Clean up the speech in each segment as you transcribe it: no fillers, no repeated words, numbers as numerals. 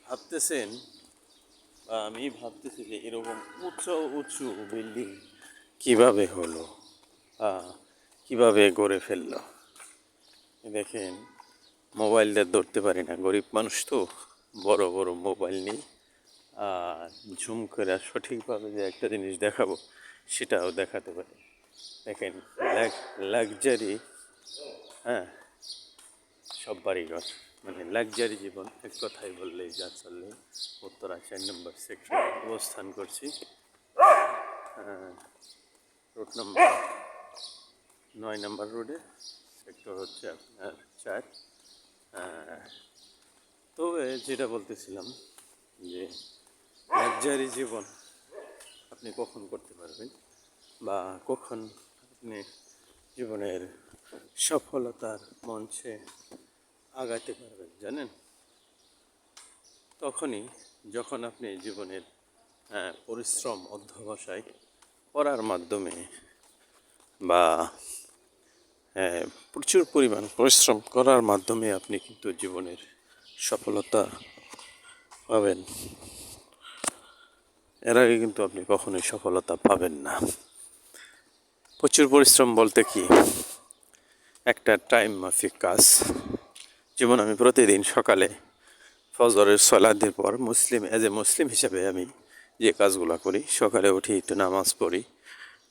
ভাবতেছেন বা আমি ভাবতেছি যে এরকম উঁচু উঁচু বিল্ডিং কিভাবে হলো, কিভাবে গড়ে ফেললো। দেখেন, মোবাইলটা ধরতে পারি না, গরিব মানুষ তো। বড় বড় মোবাইল নিই, আর ঝুম করে সঠিকভাবে যে একটা জিনিস দেখাবো সেটাও দেখাতে পারি। দেখেন, লাক্সারি, হ্যাঁ, সব বাড়িঘর, মানে লাক্সারি জীবন এক কথায় বললেই যা চললে। উত্তরা 4 নম্বর সেক্টরে অবস্থান করছি। রোড নম্বর 9 নম্বর রোডে, সেক্টর হচ্ছে আপনার 4। তবে যেটা বলতেছিলাম যে লাক্সারি জীবন আপনি কখন করতে পারবেন বা কখন আপনি জীবনের সফলতার মঞ্চে আগাতে পারবেন জানেন? তখনই যখন আপনি জীবনের পরিশ্রম অধ্যবসায় করার মাধ্যমে বা প্রচুর পরিমাণ পরিশ্রম করার মাধ্যমে আপনি কিন্তু জীবনের সফলতা পাবেন। এর আগে কিন্তু আপনি কখনোই সফলতা পাবেন না। প্রচুর পরিশ্রম বলতে কি, একটা টাইম মাফিক কাজ। যেমন আমি প্রতিদিন সকালে ফজরের সালাতের পর এজ এ মুসলিম হিসাবে আমি যে কাজগুলো করি, সকালে উঠি, একটু নামাজ পড়ি,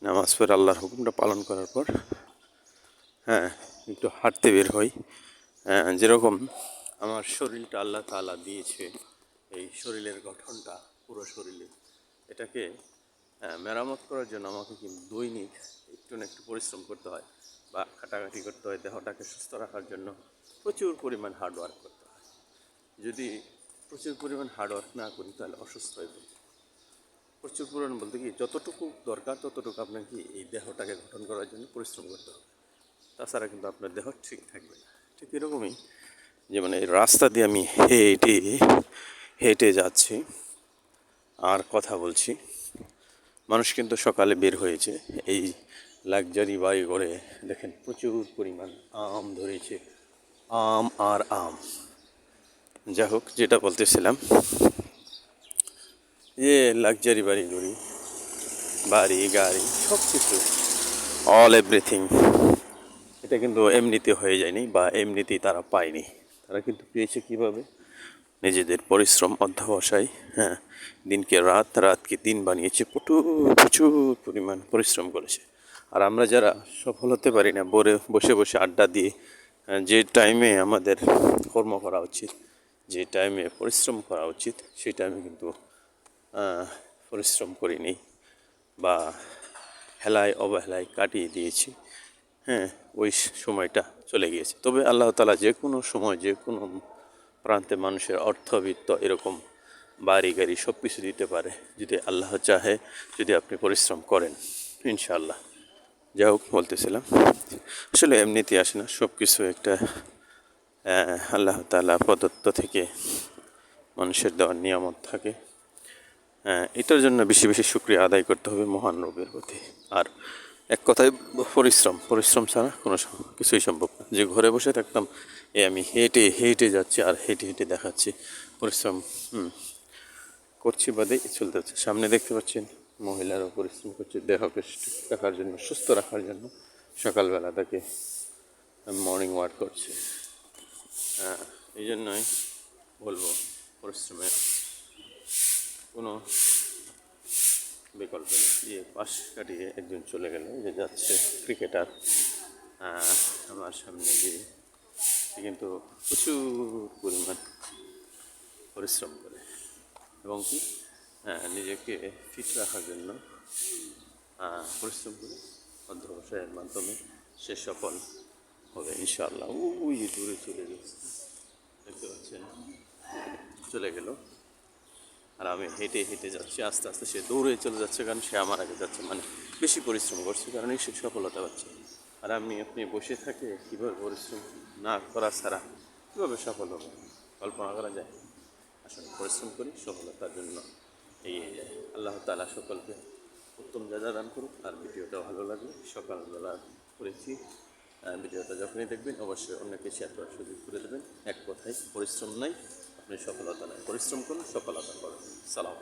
নামাজ পড়ে আল্লাহর হুকুমটা পালন করার পর একটু হাঁটতে বের হই। যেরকম আমার শরীরটা আল্লাহ তাআলা দিয়েছে, এই শরীরের গঠনটা, পুরো শরীরে, এটাকে মেরামত করার জন্য আমাকে কিন্তু দৈনিক একটু না একটু পরিশ্রম করতে হয় বা খাটাখাটি করতে হয়। দেহটাকে সুস্থ রাখার জন্য প্রচুর পরিমাণ হার্ডওয়ার্ক করতে হয়। যদি প্রচুর পরিমাণ হার্ডওয়ার্ক না করি তাহলে অসুস্থ হয়ে পড়ি। প্রচুর পরিমাণ বলতে কি, যতটুকু দরকার ততটুকু আপনাকে এই দেহটাকে গঠন করার জন্য পরিশ্রম করতে হবে। তাছাড়া কিন্তু আপনার দেহ ঠিক থাকবে না। ঠিক এরকমই, যেমন এই রাস্তা দিয়ে আমি হেঁটে হেঁটে যাচ্ছি আর কথা বলছি। মানুষ কিন্তু সকালে বের হয়েছে এই লাক্সারি বাড়ি করে। দেখেন, প্রচুর পরিমাণ আম ধরেছে, আম আর আম। যাই হোক, যেটা বলতেছিলাম, যে লাক্সারি বাড়ি গাড়ি সব কিছু, অল এভরিথিং, এটা কিন্তু এমনিতে হয়ে যায়নি বা এমনিতেই তারা পায়নি। তারা কিন্তু পেয়েছে কীভাবে? নিজেদের পরিশ্রম অধ্যবসায়। দিনকে রাত, রাতকে দিন বানিয়েছে, প্রচুর প্রচুর পরিমাণ পরিশ্রম করেছে। আর আমরা যারা সফল হতে পারি না, বসে বসে আড্ডা দিয়ে, যে টাইমে আমাদের কর্ম করা উচিত, যে টাইমে পরিশ্রম করা উচিত, সেই টাইমে কিন্তু পরিশ্রম করিনি বা হেলায় অবহেলায় কাটিয়ে দিয়েছি। ওই সময়টা চলে গিয়েছে। তবে আল্লাহ তাআলা যে কোনো সময় যে কোনো প্রান্তে মানুষের অর্থবিত্ত এরকম বাড়ি গাড়ি সব কিছু দিতে পারে, যদি আল্লাহ চাহে, যদি আপনি পরিশ্রম করেন, ইনশাআল্লাহ। যাই হোক, বলতেছিলাম, আসলে এমনিতে আসে না, সব কিছু একটা আল্লাহ তাআলা প্রদত্ত থেকে মানুষের দেওয়ার নিয়ামত থাকে। এটার জন্য বেশি বেশি শুকরিয়া আদায় করতে হবে মহান রবের প্রতি। আর এক কথায় পরিশ্রম ছাড়া কোনো কিছুই সম্ভব না। যে ঘরে বসে থাকতাম, আমি হেঁটে হেঁটে যাচ্ছি আর হেঁটে হেঁটে দেখাচ্ছি, পরিশ্রম করছি বাদেই চলতে হচ্ছে। সামনে দেখতে পাচ্ছেন মহিলারাও পরিশ্রম করছে দেহকে রাখার জন্য, সুস্থ রাখার জন্য। সকালবেলা তাকে মর্নিং ওয়াক করছে। এই জন্যই বলবো, পরিশ্রমের কোনো বিকল্প নেই। পাশ কাটিয়ে একজন চলে গেল, যে যাচ্ছে ক্রিকেটার আমার সামনে দিয়ে, কিন্তু প্রচুর পরিমাণ পরিশ্রম করে এবং কি নিজেকে ফিট রাখার জন্য পরিশ্রম করে অধ্যবসায়ের মাধ্যমে সে সফল হবে ইনশাআল্লাহ। ওই দূরে চলে গেছে, দেখতে পাচ্ছেন, চলে গেল। আর আমি হেঁটে হেঁটে যাচ্ছি, আস্তে আস্তে সে দৌড়ে চলে যাচ্ছে, কারণ সে আমার আগে যাচ্ছে, মানে বেশি পরিশ্রম করছে, কারণ সে সফলতা পাচ্ছে। আর আপনি বসে থাকে কীভাবে পরিশ্রম না করা ছাড়া কীভাবে সফল হবে, কল্পনা করা যায়? আসলে পরিশ্রম করি, সফলতার জন্য এগিয়ে যায়। আল্লাহ তাআলা সকলকে উত্তম জাযা দান করুক। আর ভিডিওটা ভালো লাগলে, সকালবেলা করেছি, ভিডিওটা যখনই দেখবেন অবশ্যই অন্যকে শেয়ার করার সুযোগ করে দেবেন। এক কথায়, পরিশ্রম নাই আপনি সফলতা নেন, পরিশ্রম করুন, সফলতা করুন। সালাম।